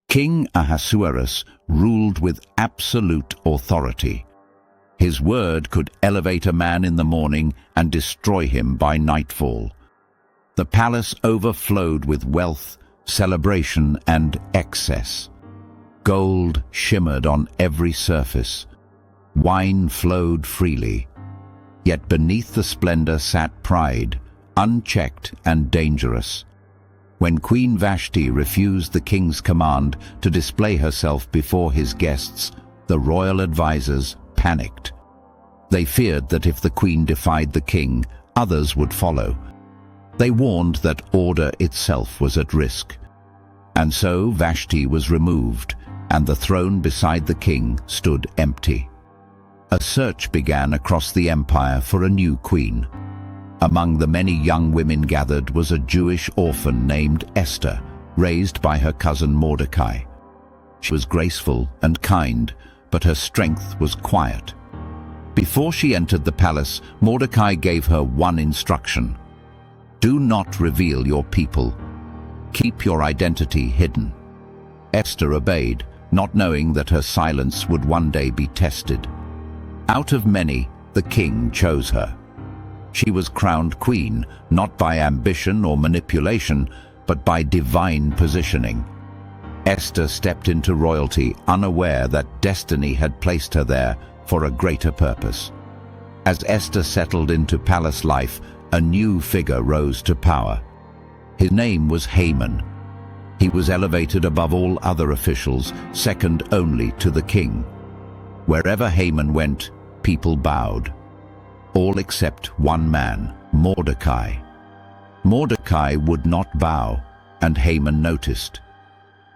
King Ahasuerus ruled with absolute authority. His word could elevate a man in the morning and destroy him by nightfall. The palace overflowed with wealth, celebration, and excess. Gold shimmered on every surface. Wine flowed freely. Yet beneath the splendor sat pride, unchecked and dangerous. When Queen Vashti refused the king's command to display herself before his guests, the royal advisors panicked. They feared that if the queen defied the king, others would follow. They warned that order itself was at risk. And so Vashti was removed, and the throne beside the king stood empty. A search began across the empire for a new queen. Among the many young women gathered was a Jewish orphan named Esther, raised by her cousin Mordecai. She was graceful and kind, but her strength was quiet. Before she entered the palace, Mordecai gave her one instruction: do not reveal your people. Keep your identity hidden. Esther obeyed, not knowing that her silence would one day be tested. Out of many, the king chose her. She was crowned queen, not by ambition or manipulation, but by divine positioning. Esther stepped into royalty, unaware that destiny had placed her there for a greater purpose. As Esther settled into palace life, a new figure rose to power. His name was Haman. He was elevated above all other officials, second only to the king. Wherever Haman went, people bowed. All except one man, Mordecai. Mordecai would not bow, and Haman noticed.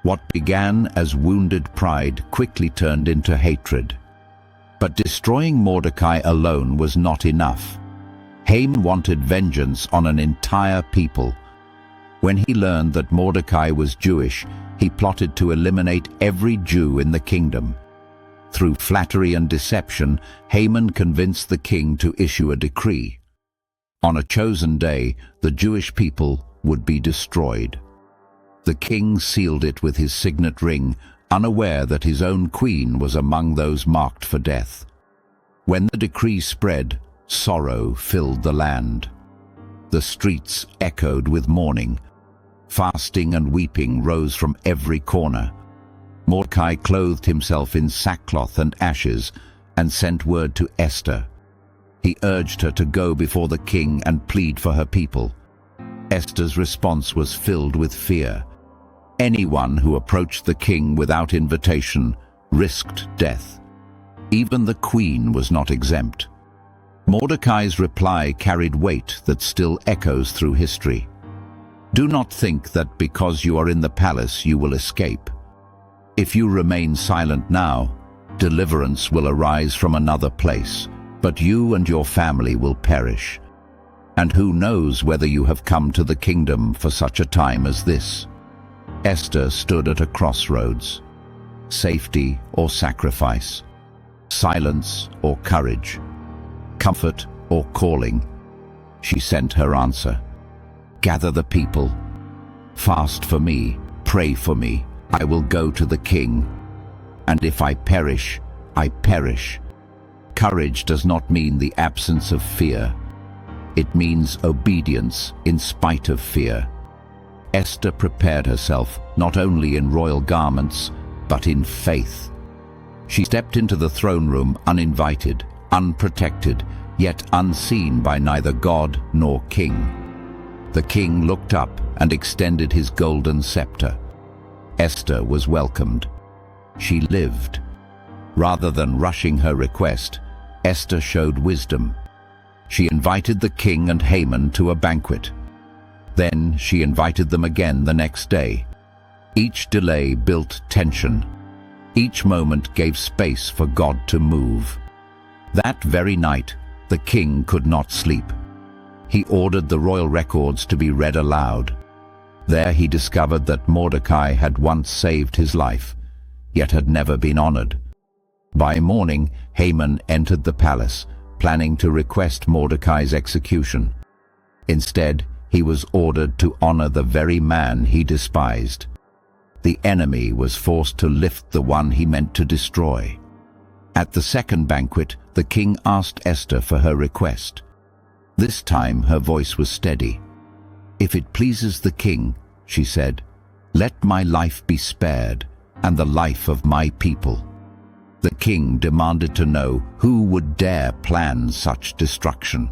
What began as wounded pride quickly turned into hatred. But destroying Mordecai alone was not enough. Haman wanted vengeance on an entire people. When he learned that Mordecai was Jewish, he plotted to eliminate every Jew in the kingdom. Through flattery and deception, Haman convinced the king to issue a decree. On a chosen day, the Jewish people would be destroyed. The king sealed it with his signet ring, unaware that his own queen was among those marked for death. When the decree spread, sorrow filled the land. The streets echoed with mourning. Fasting and weeping rose from every corner. Mordecai clothed himself in sackcloth and ashes and sent word to Esther. He urged her to go before the king and plead for her people. Esther's response was filled with fear. Anyone who approached the king without invitation risked death. Even the queen was not exempt. Mordecai's reply carried weight that still echoes through history. Do not think that because you are in the palace you will escape. If you remain silent now, deliverance will arise from another place, but you and your family will perish. And who knows whether you have come to the kingdom for such a time as this? Esther stood at a crossroads. Safety or sacrifice? Silence or courage? Comfort or calling? She sent her answer. Gather the people. Fast for me, pray for me. I will go to the king. And if I perish, I perish. Courage does not mean the absence of fear. It means obedience in spite of fear. Esther prepared herself not only in royal garments, but in faith. She stepped into the throne room uninvited, unprotected, yet unseen by neither God nor king. The king looked up and extended his golden scepter. Esther was welcomed. She lived. Rather than rushing her request, Esther showed wisdom. She invited the king and Haman to a banquet. Then she invited them again the next day. Each delay built tension. Each moment gave space for God to move. That very night, the king could not sleep. He ordered the royal records to be read aloud. There he discovered that Mordecai had once saved his life, yet had never been honored. By morning, Haman entered the palace, planning to request Mordecai's execution. Instead, he was ordered to honor the very man he despised. The enemy was forced to lift the one he meant to destroy. At the second banquet, the king asked Esther for her request. This time her voice was steady. "If it pleases the king," she said, "let my life be spared, and the life of my people." The king demanded to know who would dare plan such destruction.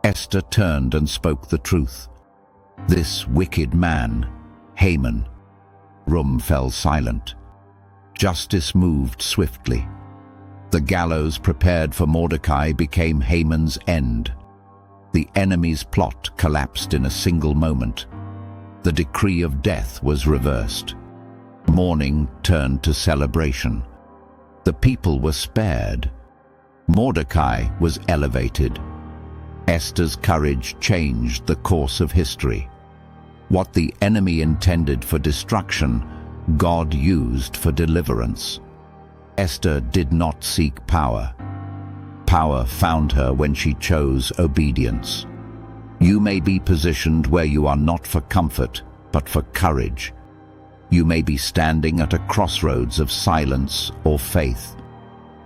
Esther turned and spoke the truth. "This wicked man, Haman." Room fell silent. Justice moved swiftly. The gallows prepared for Mordecai became Haman's end. The enemy's plot collapsed in a single moment. The decree of death was reversed. Mourning turned to celebration. The people were spared. Mordecai was elevated. Esther's courage changed the course of history. What the enemy intended for destruction, God used for deliverance. Esther did not seek power. Power found her when she chose obedience. You may be positioned where you are not for comfort, but for courage. You may be standing at a crossroads of silence or faith.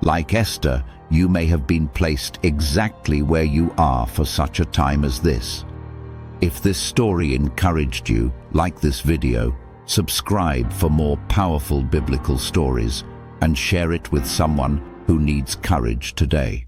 Like Esther, you may have been placed exactly where you are for such a time as this. If this story encouraged you, like this video, subscribe for more powerful biblical stories and share it with someone who needs courage today.